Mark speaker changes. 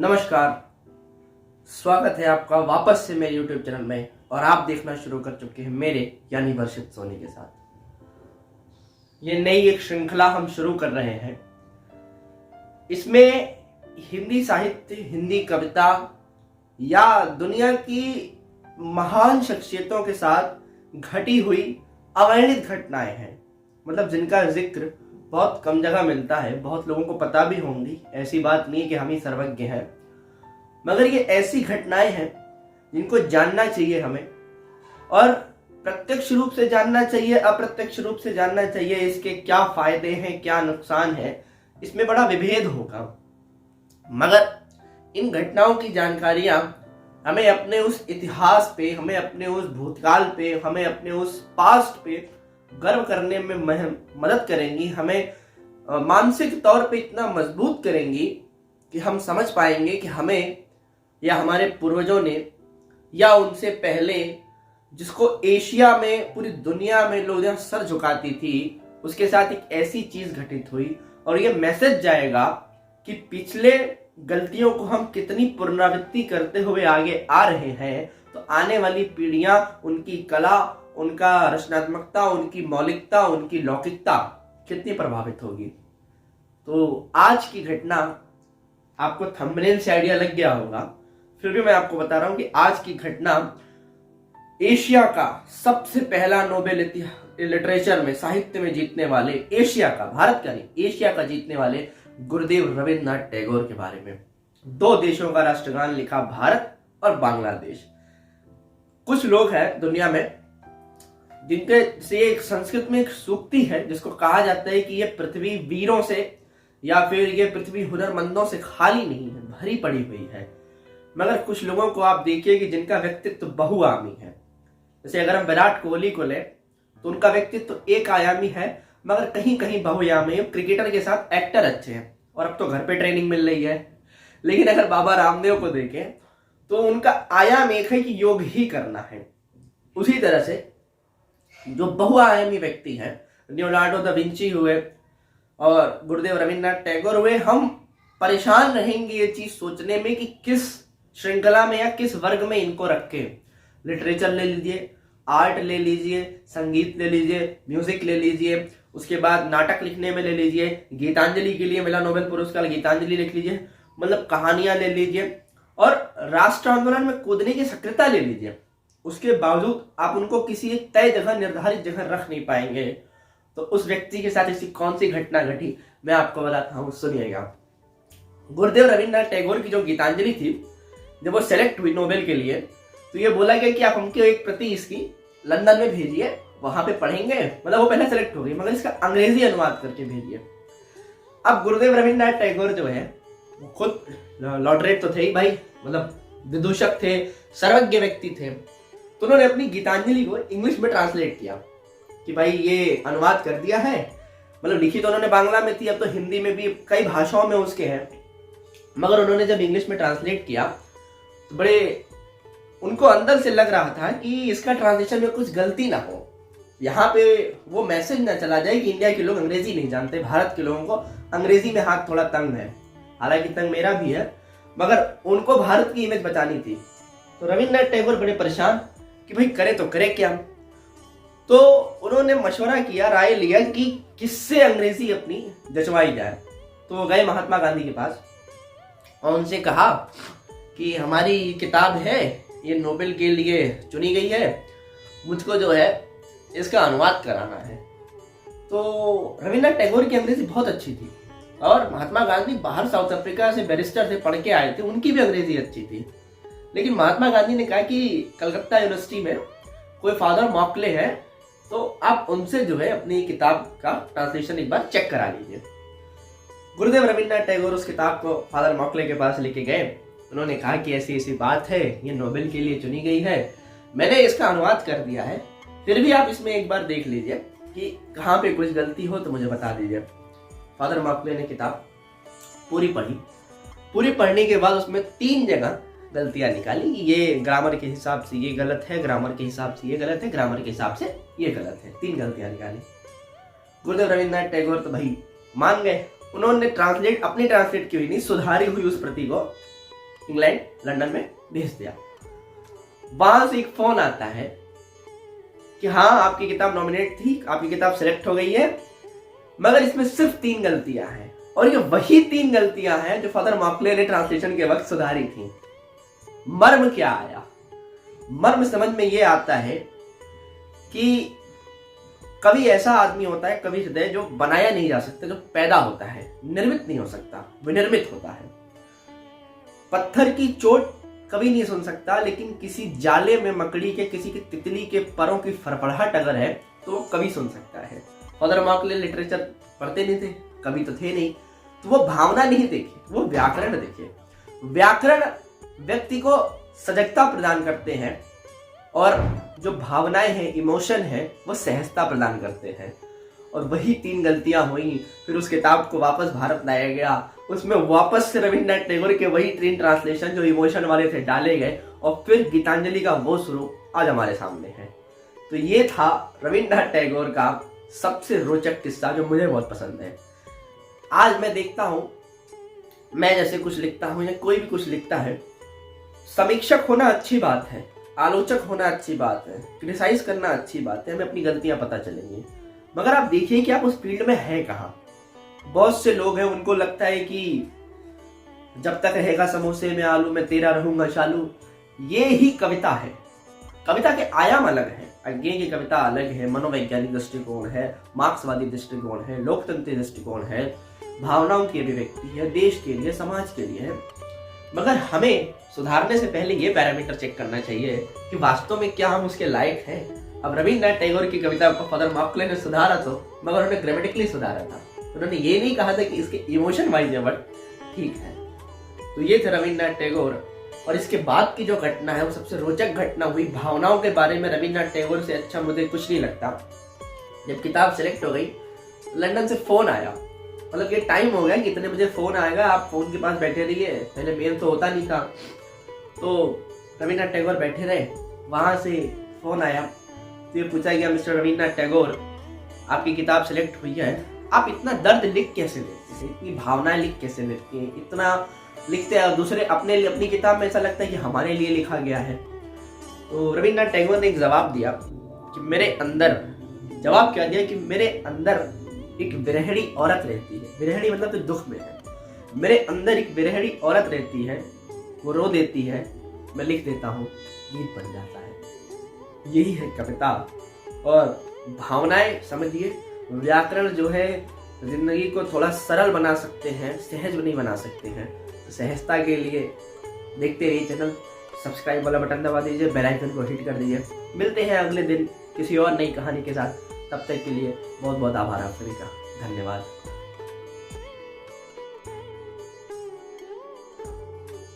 Speaker 1: नमस्कार, स्वागत है आपका वापस से मेरे YouTube चैनल में। और आप देखना शुरू कर चुके हैं मेरे यानी वर्षित सोनी के साथ ये नई एक श्रृंखला हम शुरू कर रहे हैं। इसमें हिंदी साहित्य, हिंदी कविता या दुनिया की महान शख्सियतों के साथ घटी हुई अवर्णित घटनाएं हैं, मतलब जिनका जिक्र बहुत कम जगह मिलता है, बहुत लोगों को पता भी होंगी। ऐसी बात नहीं है कि हम ही सर्वज्ञ हैं, मगर ये ऐसी घटनाएं हैं जिनको जानना चाहिए हमें, और प्रत्यक्ष रूप से जानना चाहिए, अप्रत्यक्ष रूप से जानना चाहिए। इसके क्या फायदे हैं, क्या नुकसान है, इसमें बड़ा विभेद होगा। मगर इन घटनाओं की जानकारियां हमें अपने उस इतिहास पे, हमें अपने उस भूतकाल पे, हमें अपने उस पास्ट पे गर्व करने में मदद करेंगी। हमें मानसिक तौर पे इतना मजबूत करेंगी कि हम समझ पाएंगे कि हमें या हमारे पूर्वजों ने या उनसे पहले, जिसको एशिया में, पूरी दुनिया में लोग जहाँ सर झुकाती थी, उसके साथ एक ऐसी चीज घटित हुई। और ये मैसेज जाएगा कि पिछले गलतियों को हम कितनी पुनरावृत्ति करते हुए आगे आ रहे हैं, तो आने वाली पीढ़ियां उनकी कला, उनका रचनात्मकता, उनकी मौलिकता, उनकी लौकिकता कितनी प्रभावित होगी। तो आज की घटना, आपको थंबनेल से आइडिया लग गया होगा, फिर भी मैं आपको बता रहा हूं कि आज की घटना एशिया का सबसे पहला नोबेल लिटरेचर में, साहित्य में जीतने वाले, एशिया का, भारत का नहीं, एशिया का जीतने वाले गुरुदेव रविन्द्रनाथ टैगोर के बारे में। दो देशों का राष्ट्रगान लिखा, भारत और बांग्लादेश। कुछ लोग हैं दुनिया में जिनके से एक संस्कृत में एक सूक्ति है जिसको कहा जाता है कि यह पृथ्वी वीरों से या फिर ये पृथ्वी हुनरमंदों से खाली नहीं है, भरी पड़ी हुई है। मगर कुछ लोगों को आप देखिए कि जिनका व्यक्तित्व बहुआयामी है। जैसे अगर हम विराट कोहली को लें तो उनका व्यक्तित्व एक आयामी है, मगर कहीं कहीं बहुआयामी है। क्रिकेटर के साथ एक्टर अच्छे हैं और अब तो घर पे ट्रेनिंग मिल रही है। लेकिन अगर बाबा रामदेव को देखें तो उनका आयाम एक है कि योग ही करना है। उसी तरह से जो बहुआयामी व्यक्ति हैं, लियोनार्डो दा विंची हुए और गुरुदेव रविन्द्रनाथ टैगोर हुए, हम परेशान रहेंगे ये चीज सोचने में कि किस श्रृंखला में या किस वर्ग में इनको रखे। लिटरेचर ले लीजिए, आर्ट ले लीजिए, संगीत ले लीजिए, म्यूजिक ले लीजिए, उसके बाद नाटक लिखने में ले लीजिए, गीतांजलि के लिए मिला नोबेल पुरस्कार, गीतांजलि लिख लीजिए, मतलब कहानियां ले लीजिए, और राष्ट्र आंदोलन में कूदने की सक्रियता ले लीजिए। उसके बावजूद आप उनको किसी एक तय जगह, निर्धारित जगह रख नहीं पाएंगे। तो उस व्यक्ति के साथ ऐसी कौन सी घटना घटी, मैं आपको बताता हूं, सुनिएगा। गुरुदेव रविन्द्रनाथ टैगोर की जो गीतांजलि थी, जब वो सेलेक्ट हुई नोबेल के लिए, तो ये बोला गया कि आप हमको एक प्रति इसकी लंदन में भेजिए, वहां पे पढ़ेंगे। मतलब वो पहले सेलेक्ट हो गई, मगर इसका अंग्रेजी अनुवाद करके भेजिए। अब गुरुदेव रविन्द्रनाथ टैगोर जो है वो खुद लॉटरेट तो थे ही भाई, मतलब विदूषक थे, सर्वज्ञ व्यक्ति थे। तो उन्होंने अपनी गीतांजलि को इंग्लिश में ट्रांसलेट किया कि भाई ये अनुवाद कर दिया है। मतलब लिखी तो उन्होंने बांग्ला में थी, अब तो हिंदी में भी कई भाषाओं में उसके हैं, मगर उन्होंने जब इंग्लिश में ट्रांसलेट किया तो बड़े उनको अंदर से लग रहा था कि इसका ट्रांसलेशन में कुछ गलती ना हो, यहाँ पे वो मैसेज ना चला जाए कि इंडिया के लोग अंग्रेजी नहीं जानते, भारत के लोगों को अंग्रेजी में हाथ थोड़ा तंग है। हालांकि तंग मेरा भी है, मगर उनको भारत की इमेज बचानी थी। तो रविन्द्रनाथ टैगोर बड़े परेशान कि भाई करे तो करे क्या। तो उन्होंने मशवरा किया, राय लिया कि किससे अंग्रेजी अपनी जचवाई जाए। तो वो गए महात्मा गांधी के पास और उनसे कहा कि हमारी किताब है, ये नोबेल के लिए चुनी गई है, मुझको जो है इसका अनुवाद कराना है। तो रविन्द्रनाथ टैगोर की अंग्रेजी बहुत अच्छी थी, और महात्मा गांधी बाहर साउथ अफ्रीका से बैरिस्टर से पढ़ के आए थे, उनकी भी अंग्रेजी अच्छी थी। लेकिन महात्मा गांधी ने कहा कि कलकत्ता यूनिवर्सिटी में कोई फादर मॉकले हैं, तो आप उनसे जो है अपनी किताब का ट्रांसलेशन एक बार चेक करा लीजिए। गुरुदेव रविन्द्रनाथ टैगोर उस किताब को फादर मॉकले के पास लेके गए। उन्होंने कहा कि ऐसी ऐसी बात है, ये नोबेल के लिए चुनी गई है, मैंने इसका अनुवाद कर दिया है, फिर भी आप इसमें एक बार देख लीजिए कि कहाँ पे कुछ गलती हो तो मुझे बता दीजिए। फादर मॉकले ने किताब पूरी पढ़ी। पूरी पढ़ने के बाद उसमें 3 जगह गलतियां निकाली। ये ग्रामर के हिसाब से ये गलत है, ग्रामर के हिसाब से ये गलत है, ग्रामर के हिसाब से ये गलत है। 3 गलतियां निकाली। गुरुदेव रविन्द्रनाथ टैगोर तो भाई मान गए। उन्होंने अपनी ट्रांसलेट की हुई नहीं, सुधारी हुई उस प्रति को इंग्लैंड लंदन में भेज दिया। वहां से एक फोन आता है कि हाँ आपकी किताब नॉमिनेट थी, आपकी किताब सिलेक्ट हो गई है, मगर इसमें सिर्फ 3 गलतियां हैं, और ये वही 3 गलतियां हैं जो फादर मॉकले ने ट्रांसलेशन के वक्त सुधारी थी। मर्म क्या आया? मर्म समझ में ये आता है कि कभी ऐसा आदमी होता है, कभी हृदय जो बनाया नहीं जा सकता, जो पैदा होता है, निर्मित नहीं हो सकता, विनिर्मित होता है। पत्थर की चोट कभी नहीं सुन सकता, लेकिन किसी जाले में मकड़ी के, किसी की तितली के परों की फड़फड़ाहट अगर है तो वो कभी सुन सकता है। फादर मॉकले लिटरेचर पढ़ते नहीं थे, कभी तो थे नहीं, तो वो भावना नहीं देखे, वो व्याकरण देखे। व्याकरण व्यक्ति को सजगता प्रदान करते हैं, और जो भावनाएं हैं, इमोशन है, वो सहजता प्रदान करते हैं। और वही 3 गलतियां हुई, फिर उस किताब को वापस भारत लाया गया, उसमें वापस से रविन्द्रनाथ टैगोर के वही 3 ट्रांसलेशन जो इमोशन वाले थे डाले गए, और फिर गीतांजलि का वो स्वरूप आज हमारे सामने है। तो ये था रविन्द्रनाथ टैगोर का सबसे रोचक किस्सा जो मुझे बहुत पसंद है। आज मैं देखता हूं, मैं जैसे कुछ लिखता हूं या कोई भी कुछ लिखता है, समीक्षक होना अच्छी बात है, आलोचक होना अच्छी बात है, क्रिटिसाइज करना अच्छी बात है, हमें अपनी गलतियां पता चलेंगी, मगर आप देखिए कि आप उस फील्ड में हैं कहाँ। बहुत से लोग हैं, उनको लगता है कि जब तक रहेगा समोसे में आलू, मैं तेरा रहूंगा चालू। ये ही कविता है। कविता के आयाम अलग है, अज्ञे की कविता अलग है, मनोवैज्ञानिक दृष्टिकोण है, मार्क्सवादी दृष्टिकोण है, लोकतंत्री दृष्टिकोण है, भावनाओं की अभिव्यक्ति है, देश के लिए, समाज के लिए है। मगर हमें सुधारने से पहले ये पैरामीटर चेक करना चाहिए कि वास्तव में क्या हम उसके लायक हैं। अब रविन्द्रनाथ टैगोर की कविता को फादर मॉकले ने सुधारा तो, मगर उन्होंने ग्रामेटिकली सुधारा था। उन्होंने ये नहीं कहा था कि इसके इमोशन वाइज वर्ड ठीक है। तो ये थे रविन्द्रनाथ टैगोर। और इसके बाद की जो घटना है वो सबसे रोचक घटना हुई। भावनाओं के बारे में रविन्द्रनाथ टैगोर से अच्छा मुझे कुछ नहीं लगता। जब किताब सिलेक्ट हो गई, लंदन से फोन आया, मतलब ये टाइम हो गया कि इतने बजे फोन आएगा, आप फोन के पास बैठे रहिए। पहले मेल तो होता नहीं था, तो रविन्द्रनाथ टैगोर बैठे रहे। वहां से फोन आया तो ये पूछा गया, मिस्टर रविन्द्रनाथ टैगोर, आपकी किताब सिलेक्ट हुई है, आप इतना दर्द लिख कैसे लेते हैं, इतनी भावनाएं लिख कैसे लेते हैं, इतना लिखते हैं दूसरे अपने लिए, अपनी किताब में ऐसा लगता है कि हमारे लिए लिखा गया है। तो रविन्द्रनाथ टैगोर ने एक जवाब दिया कि मेरे अंदर, जवाब क्या दिया कि मेरे अंदर एक विरहणी औरत रहती है। विरहणी मतलब तो दुख में है। मेरे अंदर एक विरहणी औरत रहती है, वो रो देती है, मैं लिख देता हूँ, गीत बन जाता है। यही है कविता। और भावनाएं समझिए, व्याकरण जो है जिंदगी को थोड़ा सरल बना सकते हैं, सहज नहीं बना सकते हैं। तो सहजता के लिए देखते रहिए चैनल, सब्सक्राइब वाला बटन दबा दीजिए, बेल आइकन को हिट कर दीजिए। मिलते हैं अगले दिन किसी और नई कहानी के साथ। तब तक के लिए बहुत बहुत आभार आप सभी का। धन्यवाद।